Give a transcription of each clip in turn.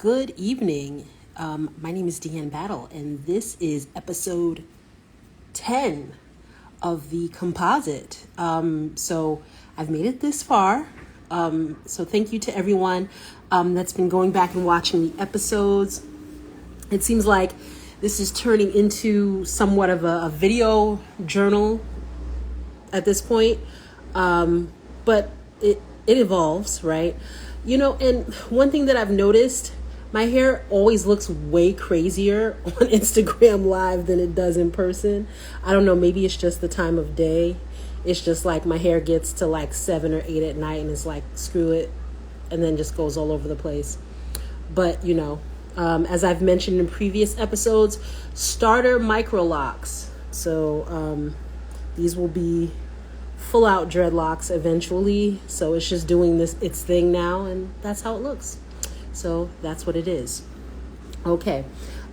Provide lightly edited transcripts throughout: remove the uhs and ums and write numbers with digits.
Good evening. My name is Deanne Battle, and this is episode 10 of the Composite. So I've made it this far. So thank you to everyone that's been going back and watching the episodes. It seems like this is turning into somewhat of a video journal at this point. But it evolves, right? You know, and one thing that I've noticed, my hair always looks way crazier on Instagram Live than it does in person. I don't know, maybe it's just the time of day. It's just like my hair gets to like 7 or 8 at night and it's like, screw it, and then just goes all over the place. But, you know, as I've mentioned in previous episodes, starter micro locks. So these will be full out dreadlocks eventually. So it's just doing its thing now, and that's how it looks. So that's what it is. Okay,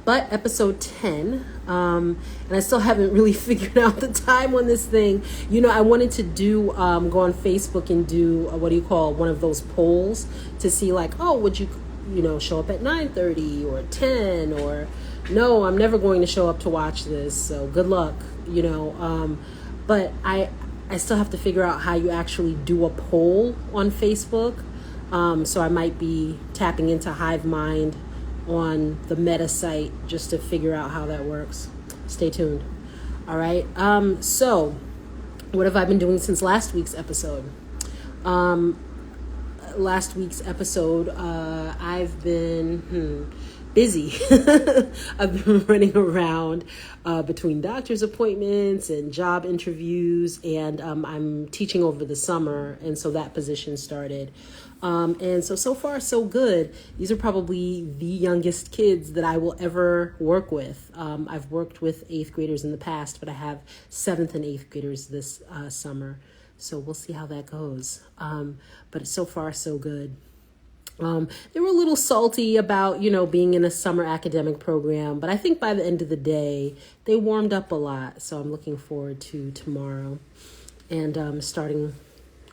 but episode 10, and I still haven't really figured out the time on this thing. You know, I wanted to do, go on Facebook and do, one of those polls to see like, oh, would you show up at 9:30 or 10, or no, I'm never going to show up to watch this, so good luck, but I still have to figure out how you actually do a poll on Facebook. So I might be tapping into HiveMind on the Meta site just to figure out how that works. Stay tuned. All right. So what have I been doing since last week's episode? I've been busy. I've been running around between doctor's appointments and job interviews, and I'm teaching over the summer, and so that position started. And so far, so good. These are probably the youngest kids that I will ever work with. I've worked with 8th graders in the past, but I have 7th and 8th graders this summer. So we'll see how that goes. But so far, so good. They were a little salty about, being in a summer academic program, but I think by the end of the day, they warmed up a lot. So I'm looking forward to tomorrow and starting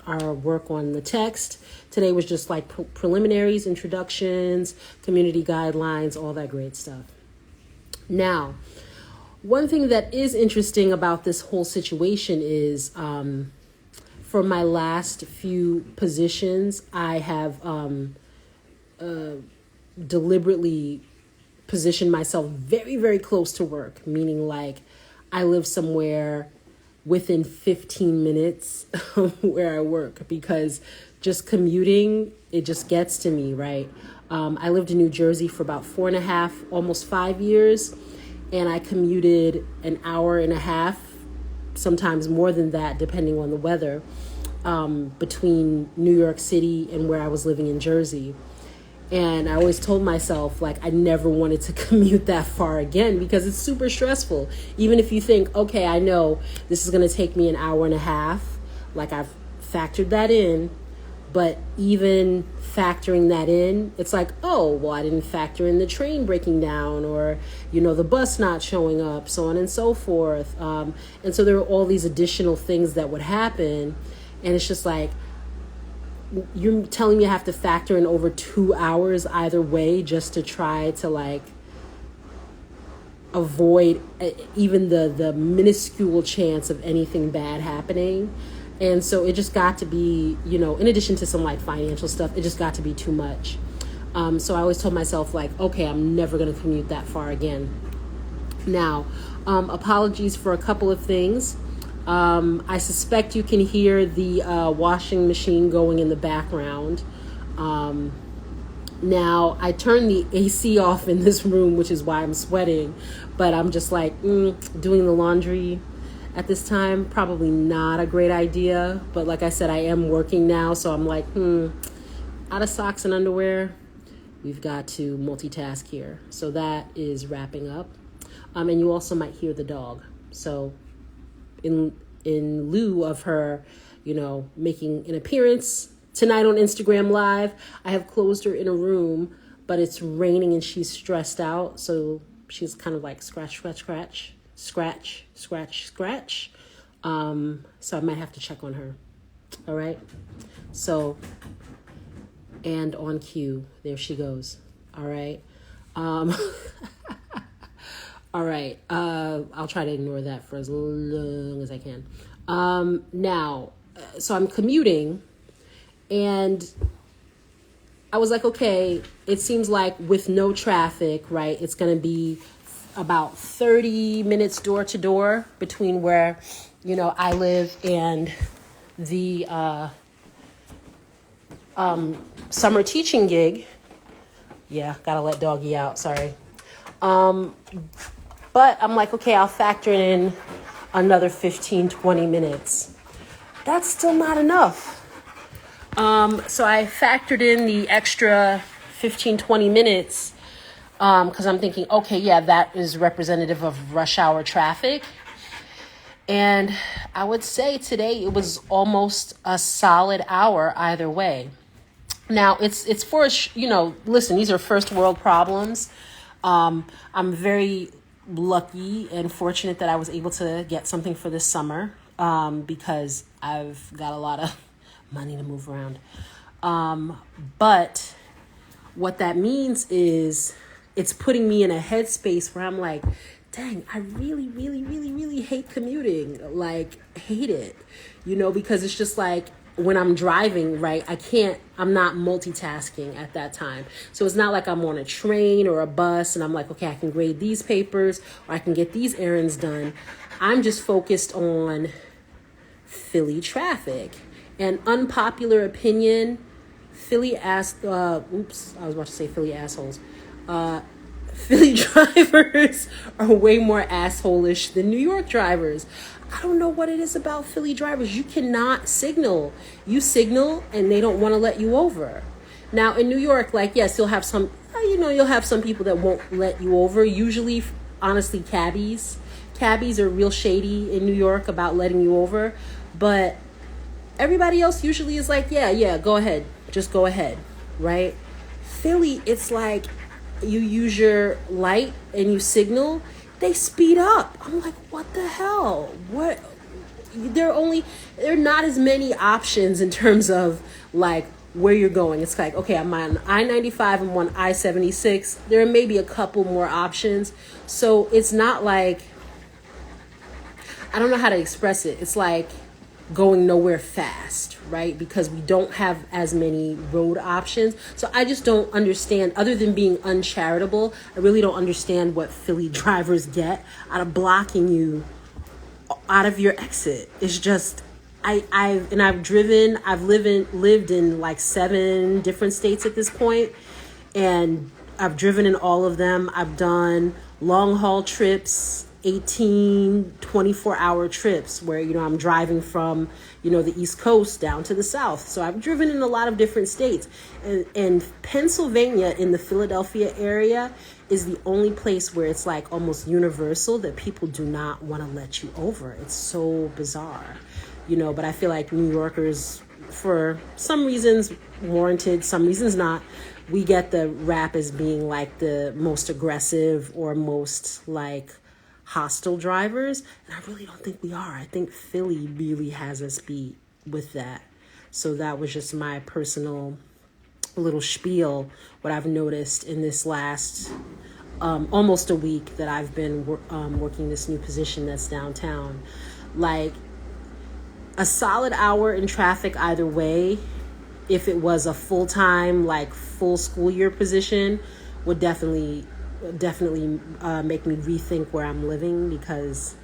our work on the text. Today was just like preliminaries, introductions, community guidelines, all that great stuff. Now, one thing that is interesting about this whole situation is for my last few positions, I have deliberately positioned myself very, very close to work, meaning like I live somewhere within 15 minutes where I work, because just commuting, it just gets to me, right? I lived in New Jersey for about 4.5, almost 5 years, and I commuted an hour and a half, sometimes more than that, depending on the weather, between New York City and where I was living in Jersey. And I always told myself, like, I never wanted to commute that far again because it's super stressful. Even if you think, okay, I know this is going to take me an hour and a half, like I've factored that in. But even factoring that in, it's like, oh, well, I didn't factor in the train breaking down or, the bus not showing up, so on and so forth. And so there were all these additional things that would happen. And it's just like, you're telling me I have to factor in over 2 hours either way just to try to like avoid even the minuscule chance of anything bad happening. And so it just got to be, in addition to some like financial stuff, it just got to be too much. So I always told myself like, okay, I'm never going to commute that far again. Now, apologies for a couple of things. I suspect you can hear the washing machine going in the background. Now, I turned the AC off in this room, which is why I'm sweating, but I'm just like, doing the laundry at this time, probably not a great idea. But like I said, I am working now, so I'm like, out of socks and underwear, we've got to multitask here. So that is wrapping up. And you also might hear the dog. So in lieu of her, making an appearance tonight on Instagram Live, I have closed her in a room, but it's raining and she's stressed out. So she's kind of like scratch, scratch, scratch, scratch, scratch, scratch. So I might have to check on her. All right. So, and on cue, there she goes. All right. Um, all right. I'll try to ignore that for as long as I can. So I'm commuting, and I was like, okay, it seems like with no traffic, right, it's going to be about 30 minutes door to door between where, I live and the summer teaching gig. Yeah, gotta let doggy out, sorry. But I'm like, okay, I'll factor in another 15, 20 minutes. That's still not enough. So I factored in the extra 15, 20 minutes because I'm thinking, okay, yeah, that is representative of rush hour traffic. And I would say today it was almost a solid hour either way. Now, it's for, listen, these are first world problems. I'm very lucky and fortunate that I was able to get something for this summer because I've got a lot of money to move around. But what that means is it's putting me in a headspace where I'm like, dang, I really, really, really, really hate commuting. Like, hate it, because it's just like when I'm driving, right, I'm not multitasking at that time. So it's not like I'm on a train or a bus and I'm like, okay, I can grade these papers or I can get these errands done. I'm just focused on Philly traffic. And unpopular opinion, Philly drivers are way more asshole-ish than New York drivers. I don't know what it is about Philly drivers. You cannot signal. You signal and they don't want to let you over. Now in New York, like, yes, you'll have some people that won't let you over. Usually, honestly, cabbies are real shady in New York about letting you over. But everybody else usually is like, yeah, go ahead. Just go ahead, right? Philly, it's like you use your light and you signal, they speed up. I'm like, what the hell? What? There are not as many options in terms of like where you're going. It's like, okay, I'm on I-95, I'm on I-76. There are maybe a couple more options. So it's not like, I don't know how to express it. It's like going nowhere fast, right? Because we don't have as many road options. So I just don't understand, other than being uncharitable, I really don't understand what Philly drivers get out of blocking you out of your exit. It's just, I've lived in like 7 different states at this point, and I've driven in all of them. I've done long haul trips, 18, 24-hour trips where, I'm driving from, the East Coast down to the South. So I've driven in a lot of different states. And Pennsylvania, in the Philadelphia area, is the only place where it's like almost universal that people do not want to let you over. It's so bizarre, but I feel like New Yorkers, for some reasons warranted, some reasons not, we get the rap as being like the most aggressive or most like hostile drivers, and I really don't think we are. I think Philly really has us beat with that. So that was just my personal little spiel, what I've noticed in this last almost a week that I've been working this new position that's downtown. Like, a solid hour in traffic either way, if it was a full-time, like full school year position, would definitely make me rethink where I'm living, because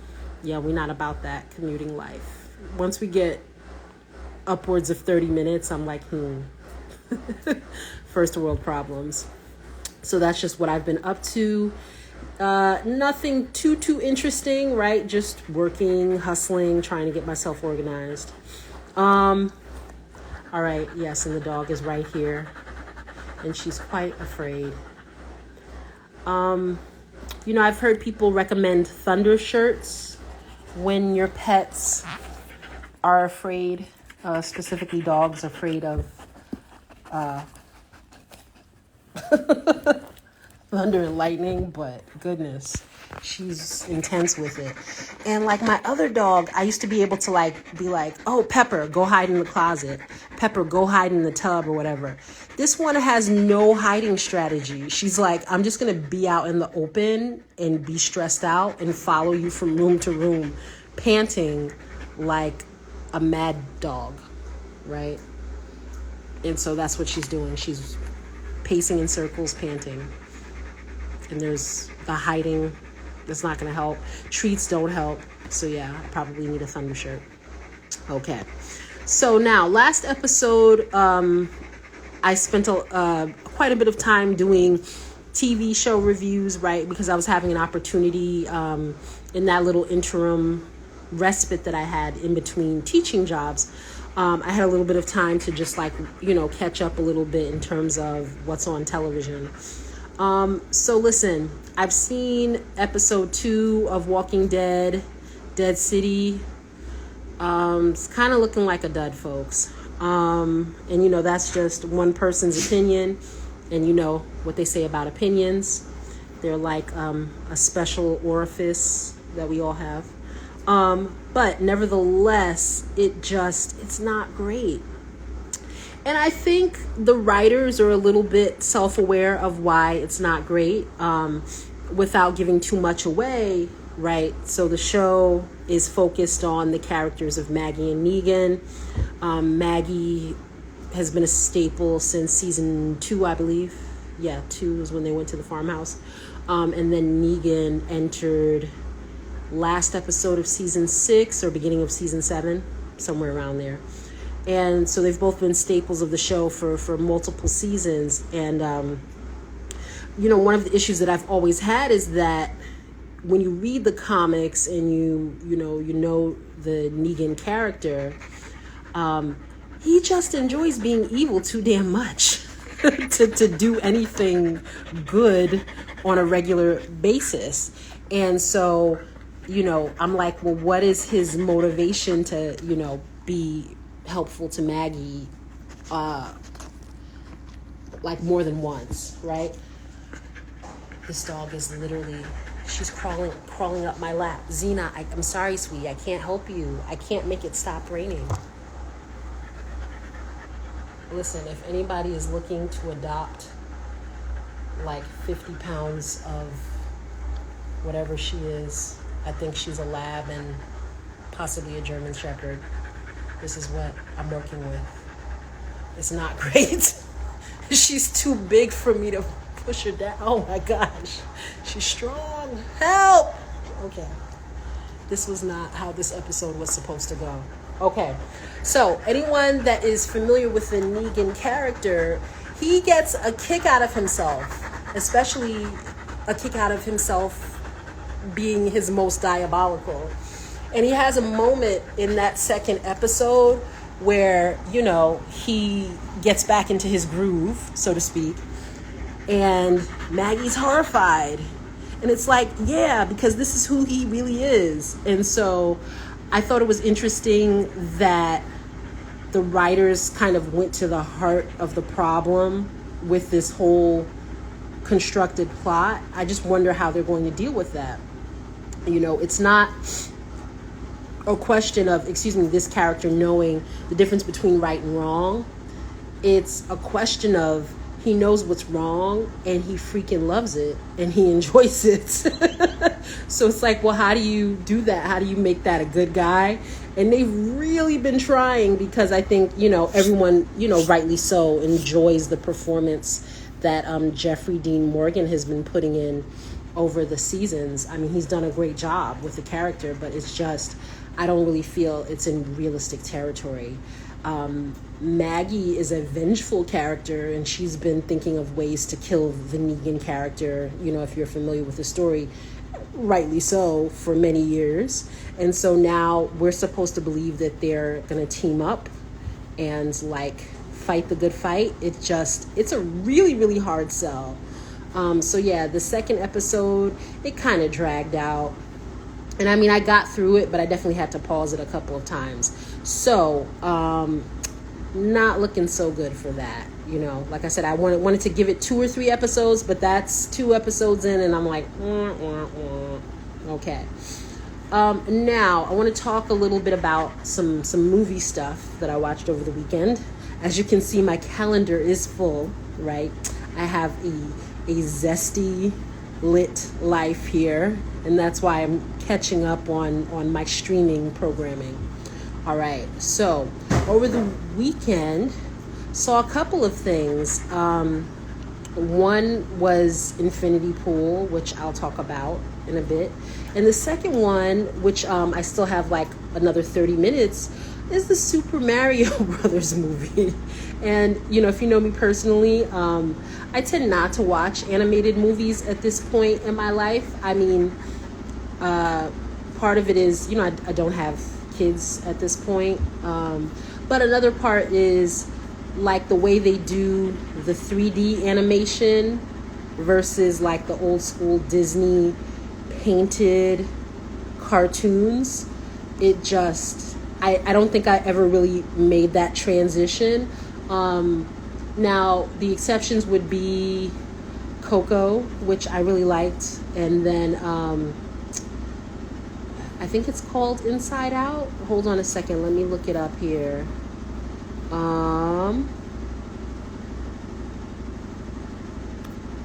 we're not about that commuting life. Once we get upwards of 30 minutes, I'm like, first world problems. So that's just what I've been up to. Nothing too interesting, right? Just working, hustling, trying to get myself organized. All right, yes, and the dog is right here, and she's quite afraid. I've heard people recommend thunder shirts when your pets are afraid, specifically dogs afraid of thunder and lightning, but goodness, she's intense with it. And like my other dog, I used to be able to like be like, oh, Pepper, go hide in the closet. Pepper, go hide in the tub or whatever. This one has no hiding strategy. She's like, I'm just going to be out in the open and be stressed out and follow you from room to room, panting like a mad dog, right? And so that's what she's doing. She's pacing in circles, panting. And there's the hiding that's not going to help. Treats don't help. So yeah, I probably need a thunder shirt. Okay. So now, last episode, I spent quite a bit of time doing TV show reviews, right? Because I was having an opportunity in that little interim respite that I had in between teaching jobs. I had a little bit of time to just like, catch up a little bit in terms of what's on television. So listen, I've seen episode 2 of Walking Dead, Dead City. It's kind of looking like a dud, folks. And that's just one person's opinion. And you know what they say about opinions. They're like a special orifice that we all have. But nevertheless, it's not great. And I think the writers are a little bit self-aware of why it's not great, without giving too much away, right? So the show is focused on the characters of Maggie and Negan. Maggie has been a staple since season 2, I believe. Yeah, 2 is when they went to the farmhouse. And then Negan entered last episode of season 6 or beginning of season 7, somewhere around there. And so they've both been staples of the show for multiple seasons. And, one of the issues that I've always had is that when you read the comics and you know the Negan character, he just enjoys being evil too damn much to do anything good on a regular basis. And so, I'm like, well, what is his motivation to, be helpful to Maggie, like more than once, right? This dog is literally, she's crawling up my lap. Xena, I'm sorry, sweetie, I can't help you. I can't make it stop raining. Listen, if anybody is looking to adopt like 50 pounds of whatever she is, I think she's a lab and possibly a German Shepherd. This is what I'm working with. It's not great. She's too big for me to push her down. Oh my gosh. She's strong. Help! Okay. This was not how this episode was supposed to go. Okay. So, anyone that is familiar with the Negan character, he gets a kick out of himself. Especially a kick out of himself being his most diabolical. And he has a moment in that second episode where, he gets back into his groove, so to speak. And Maggie's horrified. And it's like, yeah, because this is who he really is. And so I thought it was interesting that the writers kind of went to the heart of the problem with this whole constructed plot. I just wonder how they're going to deal with that. It's not a question of, this character knowing the difference between right and wrong. It's a question of he knows what's wrong and he freaking loves it and he enjoys it. So it's like, well, how do you do that? How do you make that a good guy? And they've really been trying, because I think, everyone, rightly so, enjoys the performance that Jeffrey Dean Morgan has been putting in over the seasons. I mean, he's done a great job with the character, but it's just, I don't really feel it's in realistic territory. Maggie is a vengeful character, and she's been thinking of ways to kill the Negan character, if you're familiar with the story, rightly so, for many years. And so now we're supposed to believe that they're going to team up and fight the good fight. It's a really, really hard sell. So yeah, the second episode, it kind of dragged out. And I mean, I got through it, but I definitely had to pause it a couple of times. So, not looking so good for that. Like I said, I wanted to give it 2 or 3 episodes, but that's 2 episodes in, and I'm like, okay. Now I want to talk a little bit about some movie stuff that I watched over the weekend. As you can see, my calendar is full, right? I have a zesty, lit life here, and that's why I'm catching up on my streaming programming. All right, so over the weekend, saw a couple of things. One was Infinity Pool, which I'll talk about in a bit. And the second one, which I still have like another 30 minutes, is the Super Mario Brothers movie. And, if you know me personally, I tend not to watch animated movies at this point in my life. I mean, part of it is, I don't have kids at this point. But another part is like the way they do the 3D animation versus like the old school Disney painted cartoons. It just, I don't think I ever really made that transition. Now, the exceptions would be Coco, which I really liked, and then I think it's called Inside Out. Hold on a second, let me look it up here.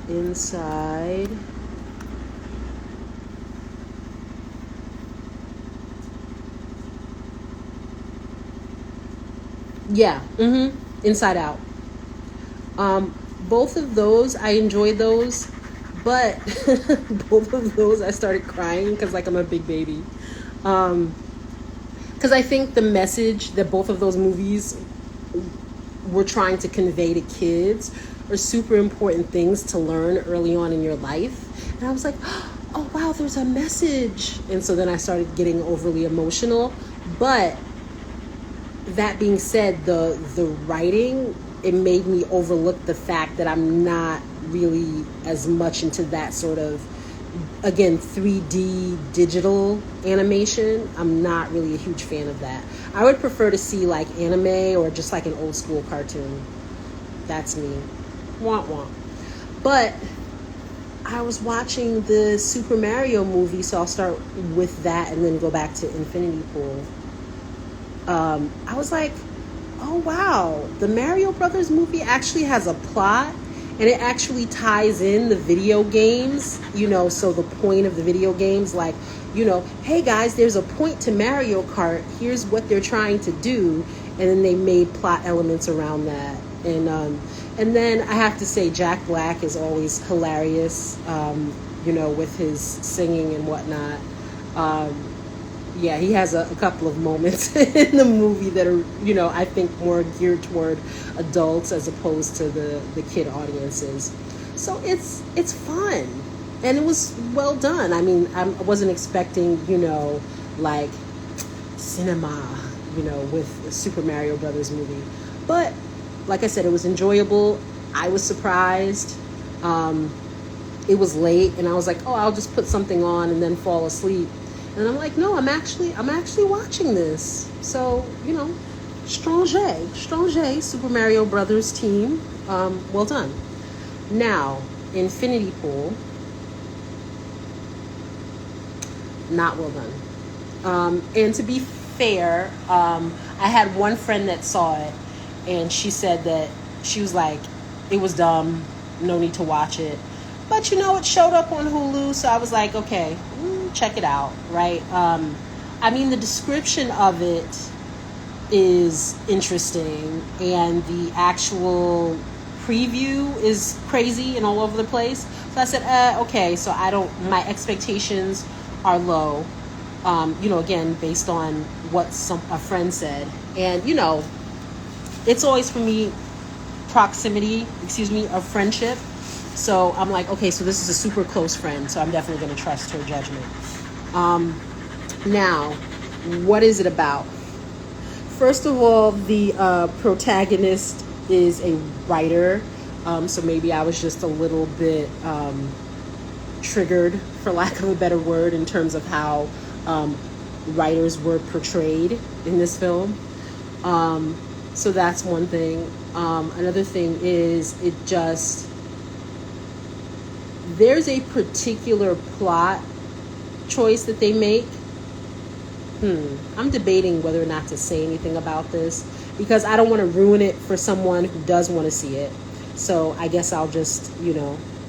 Inside. Yeah, Inside Out. Both of those, I enjoyed those, but both of those I started crying because like I'm a big baby. Because I think the message that both of those movies were trying to convey to kids are super important things to learn early on in your life. And I was like, oh wow, there's a message. And so then I started getting overly emotional. But that being said, the writing, it made me overlook the fact that I'm not really as much into that sort of, again, 3D digital animation. I'm not really a huge fan of that. I would prefer to see like anime or just like an old school cartoon. That's me. Womp womp. But I was watching the Super Mario movie, so I'll start with that and then go back to Infinity Pool. I was like, oh wow, the Mario Brothers movie actually has a plot, and it actually ties in the video games, so the point of the video games, like, hey guys, there's a point to Mario Kart, here's what they're trying to do, and then they made plot elements around that. And then I have to say, Jack Black is always hilarious, with his singing and whatnot. Yeah, he has a couple of moments in the movie that are, I think more geared toward adults as opposed to the kid audiences. So it's fun, and it was well done. I mean, I wasn't expecting, like cinema, with the Super Mario Brothers movie. But like I said, it was enjoyable. I was surprised. It was late, and I was like, oh, I'll just put something on and then fall asleep. And I'm like, no, I'm actually watching this. So, Strange, Super Mario Brothers team, well done. Now, Infinity Pool, not well done. And to be fair, I had one friend that saw it, and she said that she was like, it was dumb, no need to watch it. But it showed up on Hulu, so I was like, okay, check it out, right? I mean, the description of it is interesting, and the actual preview is crazy and all over the place. So I said, okay, so my expectations are low, again, based on what a friend said. And, it's always for me proximity, of friendship. So I'm like, okay, so this is a super close friend, so I'm definitely going to trust her judgment. Now, what is it about? First of all, the protagonist is a writer, so maybe I was just a little bit triggered, for lack of a better word, in terms of how writers were portrayed in this film. So that's one thing. Another thing is there's a particular plot choice that they make. I'm debating whether or not to say anything about this because I don't want to ruin it for someone who does want to see it. So I guess I'll just,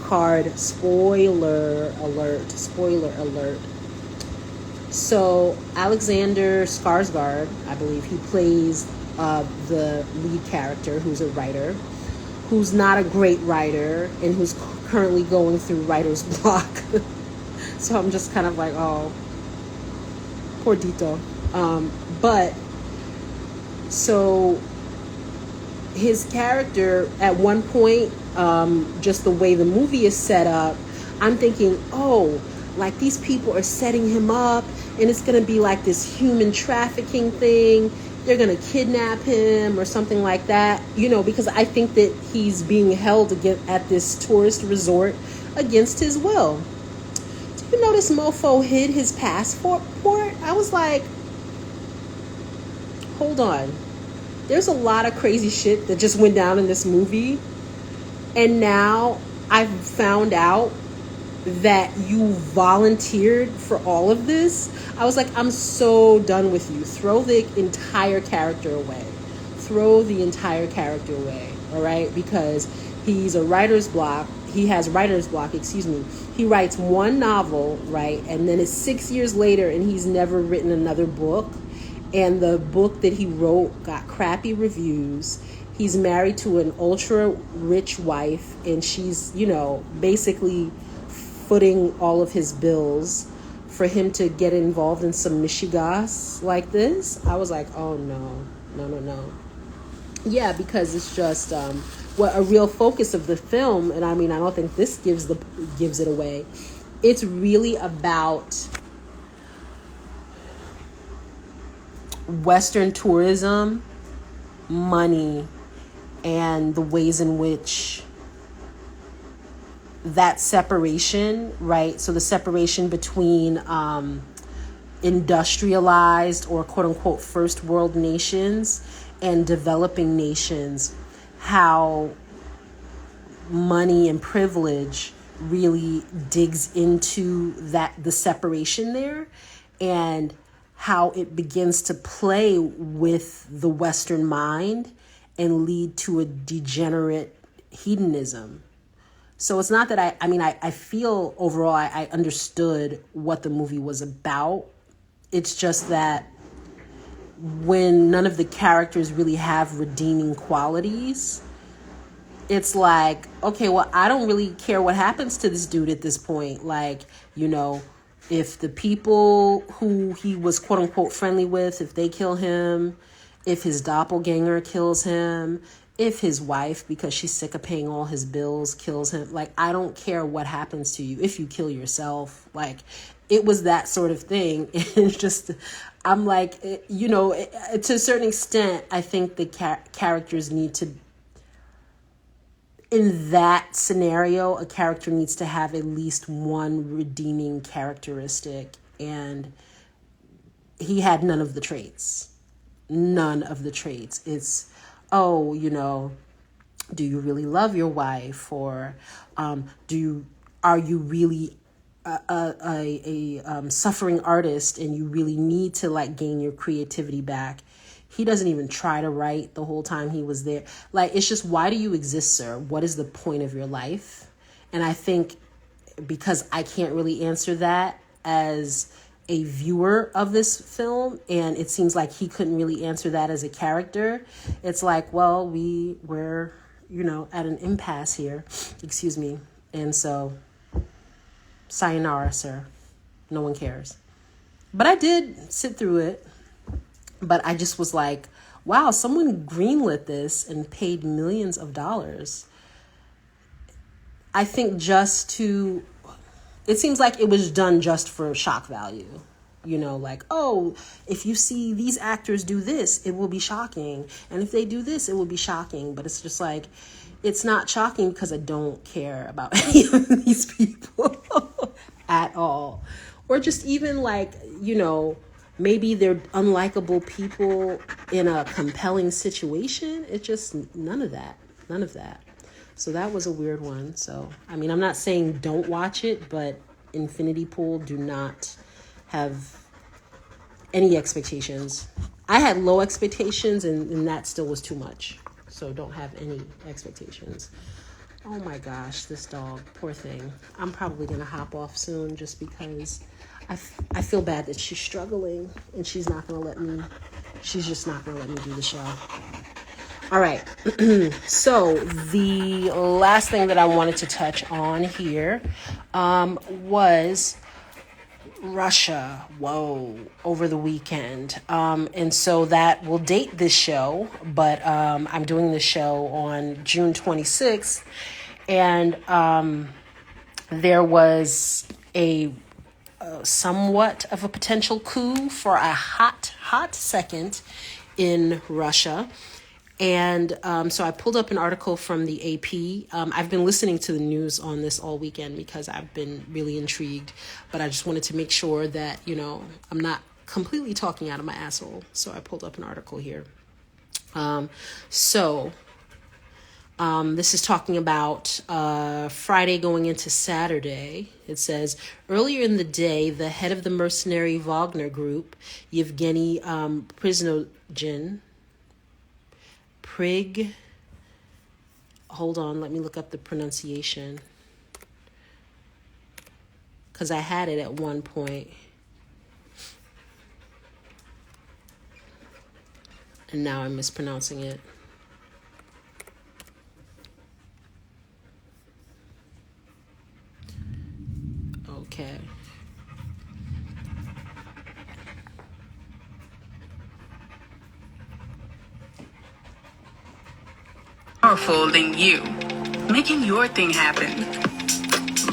card spoiler alert. Spoiler alert. So Alexander Skarsgård, I believe, he plays the lead character, who's a writer, who's not a great writer, and who's currently going through writer's block. So I'm just kind of like, oh, poor Dito. But so his character at one point, just the way the movie is set up, I'm thinking, oh, like these people are setting him up and it's going to be like this human trafficking thing. They're going to kidnap him or something like that, because I think that he's being held at this tourist resort against his will. Do you know this mofo hid his passport? I was like, hold on. There's a lot of crazy shit that just went down in this movie. And now I've found out that you volunteered for all of this. I was like, I'm so done with you. Throw the entire character away. All right? Because he's a writer's block. He has writer's block, He writes one novel, right? And then it's 6 years later and he's never written another book. And the book that he wrote got crappy reviews. He's married to an ultra rich wife and she's, basically footing all of his bills for him to get involved in some mishigas like this. I was like, oh no. Yeah, because it's just what a real focus of the film, and I don't think this gives it away. It's really about Western tourism, money, and the ways in which that separation, right? So the separation between industrialized or quote unquote first world nations and developing nations, how money and privilege really digs into the separation there, and how it begins to play with the Western mind and lead to a degenerate hedonism. So it's not that I feel overall I understood what the movie was about. It's just that when none of the characters really have redeeming qualities, it's like, okay, well, I don't really care what happens to this dude at this point. Like, if the people who he was quote unquote friendly with, if they kill him, if his doppelganger kills him, if his wife, because she's sick of paying all his bills, kills him, like, I don't care what happens to you. If you kill yourself, like, it was that sort of thing. It's just, I'm like, to a certain extent, I think the characters need to, in that scenario, a character needs to have at least one redeeming characteristic, and he had none of the traits. It's, oh, do you really love your wife? Or are you really a suffering artist and you really need to like gain your creativity back? He doesn't even try to write the whole time he was there. Like, it's just, why do you exist, sir? What is the point of your life? And I think because I can't really answer that as a viewer of this film, and it seems like he couldn't really answer that as a character, it's like, well, we're at an impasse here, excuse me. And so, sayonara, sir. No one cares. But I did sit through it. But I just was like, wow, someone greenlit this and paid millions of dollars. I think it seems like it was done just for shock value. Like, oh, if you see these actors do this, it will be shocking. And if they do this, it will be shocking. But it's just like, it's not shocking because I don't care about any of these people at all. Or just even like, maybe they're unlikable people in a compelling situation. It's just none of that. So that was a weird one. So, I mean, I'm not saying don't watch it, but Infinity Pool, do not have any expectations. I had low expectations, and that still was too much. So don't have any expectations. Oh my gosh, this dog, poor thing. I'm probably going to hop off soon just because I feel bad that she's struggling and she's just not going to let me do the show. All right. So the last thing that I wanted to touch on here was Russia. Whoa, over the weekend. And so that will date this show, but I'm doing this show on June 26th. And there was a somewhat of a potential coup for a hot second in Russia. And so I pulled up an article from the AP. I've been listening to the news on this all weekend because I've been really intrigued. But I just wanted to make sure that, I'm not completely talking out of my asshole. So I pulled up an article here. This is talking about Friday going into Saturday. It says, earlier in the day, the head of the mercenary Wagner group, Yevgeny hold on, let me look up the pronunciation, because I had it at one point. And now I'm mispronouncing it. Okay. Powerful than you. Making your thing happen.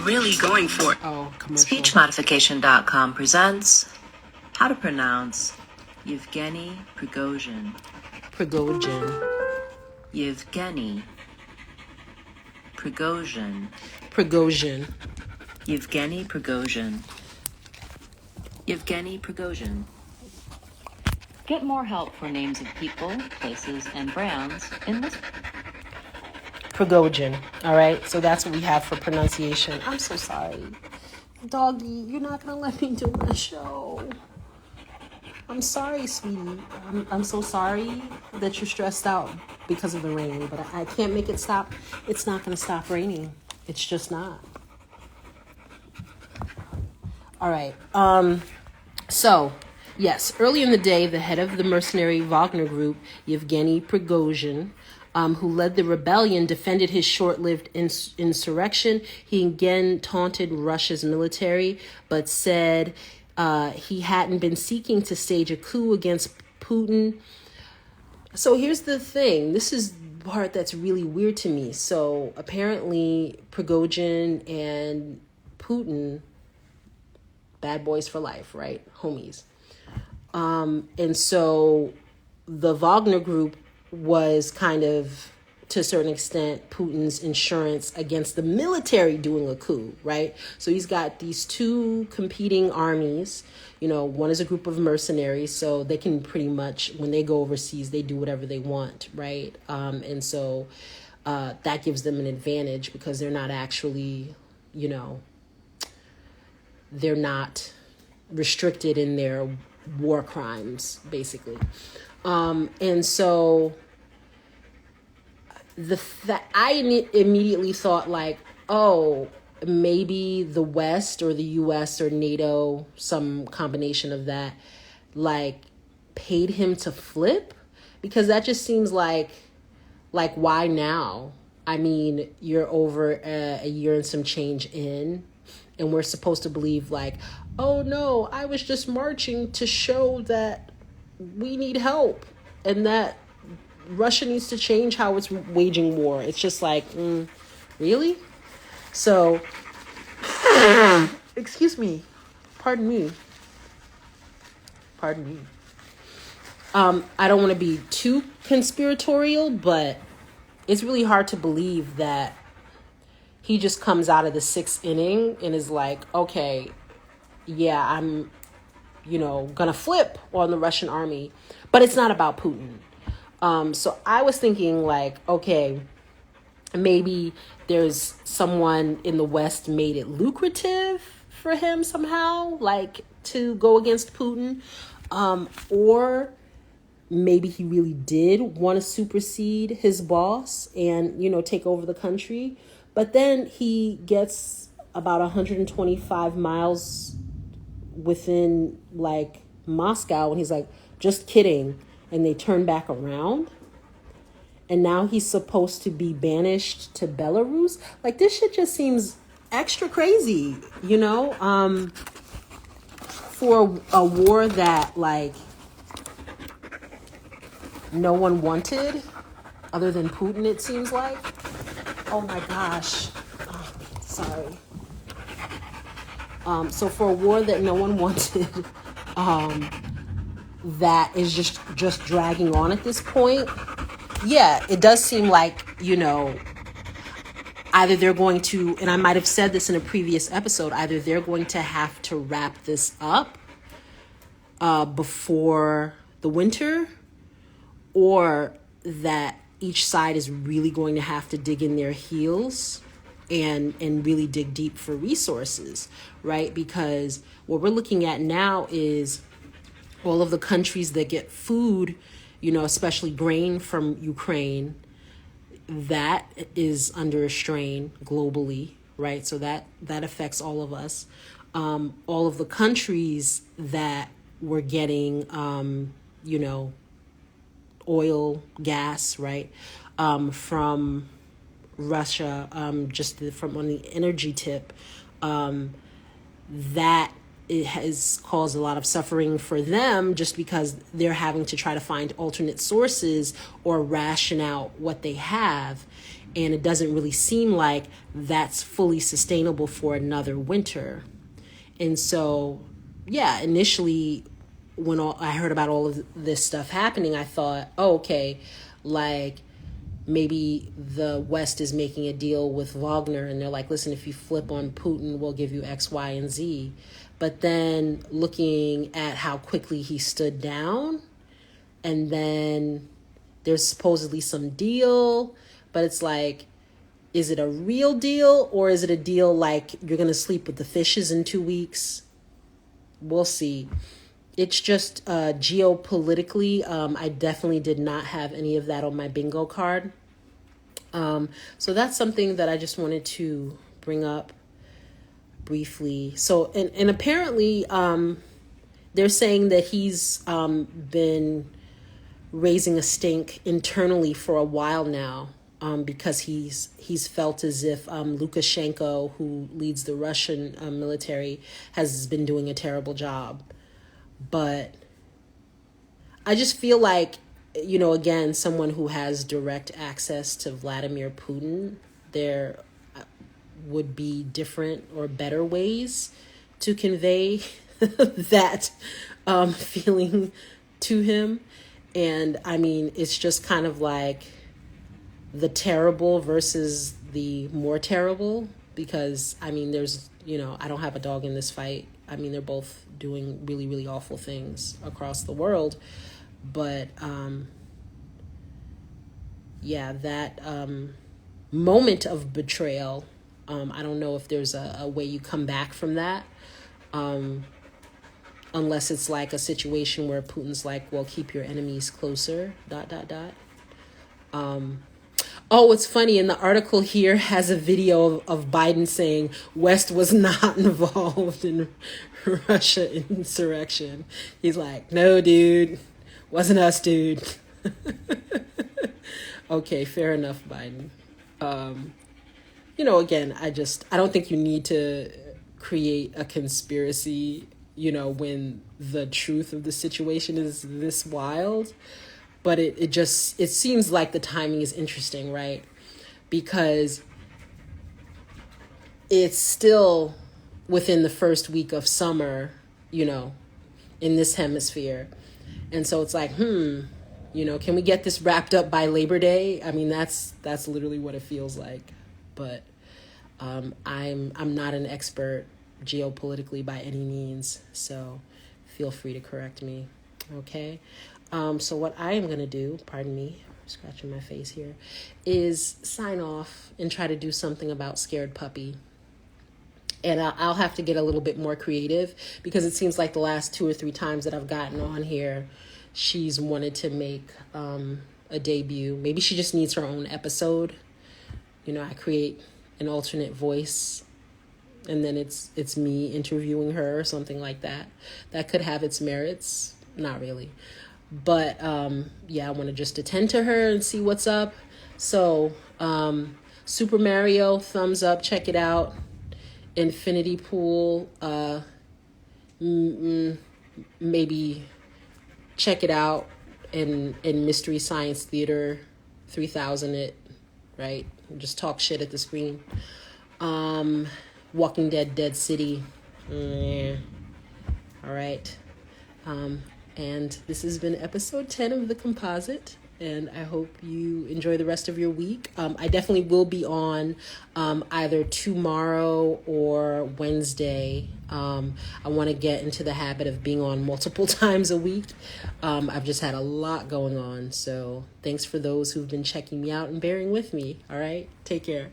Really going for it. Oh, commercial. SpeechModification.com presents how to pronounce Yevgeny Prigozhin. Yevgeny Prigozhin. Yevgeny Prigozhin. Get more help for names of people, places, and brands in this. Prigozhin. All right, so that's what we have for pronunciation. I'm so sorry. Doggy, you're not going to let me do my show. I'm sorry, sweetie. I'm so sorry that you're stressed out because of the rain, but I can't make it stop. It's not going to stop raining. It's just not. All right. So, yes, early in the day, the head of the mercenary Wagner group, Yevgeny Prigozhin, who led the rebellion, defended his short-lived insurrection. He again taunted Russia's military, but said he hadn't been seeking to stage a coup against Putin. So here's the thing. This is the part that's really weird to me. So apparently Prigozhin and Putin, bad boys for life, right? Homies. And so the Wagner group was kind of, to a certain extent, Putin's insurance against the military doing a coup, right? So he's got these two competing armies. One is a group of mercenaries, so they can pretty much, when they go overseas, they do whatever they want, right? And so that gives them an advantage because they're not actually, they're not restricted in their war crimes, basically. And so that I immediately thought like, oh, maybe the West or the US or NATO, some combination of that, like paid him to flip, because that just seems like why now? I mean, you're over a year and some change in, and we're supposed to believe like, oh no, I was just marching to show that we need help and that Russia needs to change how it's waging war. It's just like, really? So, excuse me. Pardon me. I don't want to be too conspiratorial, but it's really hard to believe that he just comes out of the sixth inning and is like, okay, yeah, gonna flip on the Russian army, but it's not about Putin. So I was thinking like, okay, maybe there's someone in the West made it lucrative for him somehow, like to go against Putin, or maybe he really did want to supersede his boss and, take over the country. But then he gets about 125 miles within like Moscow and he's like, just kidding. And they turn back around. And now he's supposed to be banished to Belarus. Like, this shit just seems extra crazy, for a war that like no one wanted other than Putin, it seems like. Oh my gosh. Oh, sorry. So for a war that no one wanted, that is just dragging on at this point. Yeah, it does seem like, either they're going to, and I might have said this in a previous episode, either they're going to have to wrap this up before the winter, or that each side is really going to have to dig in their heels and really dig deep for resources, right? Because what we're looking at now is all of the countries that get food, especially grain from Ukraine, that is under a strain globally, right? So that affects all of us. All of the countries that were getting, oil, gas, right, from Russia, from on the energy tip, that it has caused a lot of suffering for them just because they're having to try to find alternate sources or ration out what they have. And it doesn't really seem like that's fully sustainable for another winter. And so, yeah, initially when I heard about all of this stuff happening, I thought, oh, okay, like maybe the West is making a deal with Wagner and they're like, listen, if you flip on Putin, we'll give you X, Y, and Z. But then looking at how quickly he stood down, and then there's supposedly some deal, but it's like, is it a real deal or is it a deal like you're going to sleep with the fishes in 2 weeks? We'll see. It's just geopolitically, I definitely did not have any of that on my bingo card. So that's something that I just wanted to bring up briefly. So, and apparently they're saying that he's been raising a stink internally for a while now, because he's felt as if Lukashenko, who leads the Russian military, has been doing a terrible job. But I just feel like, again, someone who has direct access to Vladimir Putin, there would be different or better ways to convey that feeling to him. And I mean, it's just kind of like the terrible versus the more terrible, because I mean, there's, I don't have a dog in this fight. I mean, they're both doing really, really awful things across the world. But yeah, that moment of betrayal, I don't know if there's a way you come back from that, unless it's like a situation where Putin's like, well, keep your enemies closer, ... Oh, it's funny. In the article here has a video of Biden saying West was not involved in Russia insurrection. He's like, no, dude, wasn't us, dude. Okay, fair enough, Biden. Again, I don't think you need to create a conspiracy, when the truth of the situation is this wild. But it seems like the timing is interesting, right? Because it's still within the first week of summer, in this hemisphere. And so it's like, can we get this wrapped up by Labor Day? I mean, that's literally what it feels like. But I'm not an expert geopolitically by any means. So feel free to correct me. Okay. So what I am going to do, pardon me, scratching my face here, is sign off and try to do something about Scared Puppy. And I'll have to get a little bit more creative, because it seems like the last 2 or 3 times that I've gotten on here, she's wanted to make a debut. Maybe she just needs her own episode. You know, I create an alternate voice, and then it's me interviewing her or something like that. That could have its merits. Not really. But yeah, I want to just attend to her and see what's up. So Super Mario, thumbs up, check it out. Infinity Pool, maybe check it out. In Mystery Science Theater 3000 it, right? Just talk shit at the screen. Walking Dead, Dead City. All right. And this has been episode 10 of The Composite, and I hope you enjoy the rest of your week. I definitely will be on either tomorrow or Wednesday. I want to get into the habit of being on multiple times a week. I've just had a lot going on, so thanks for those who've been checking me out and bearing with me. All right, take care.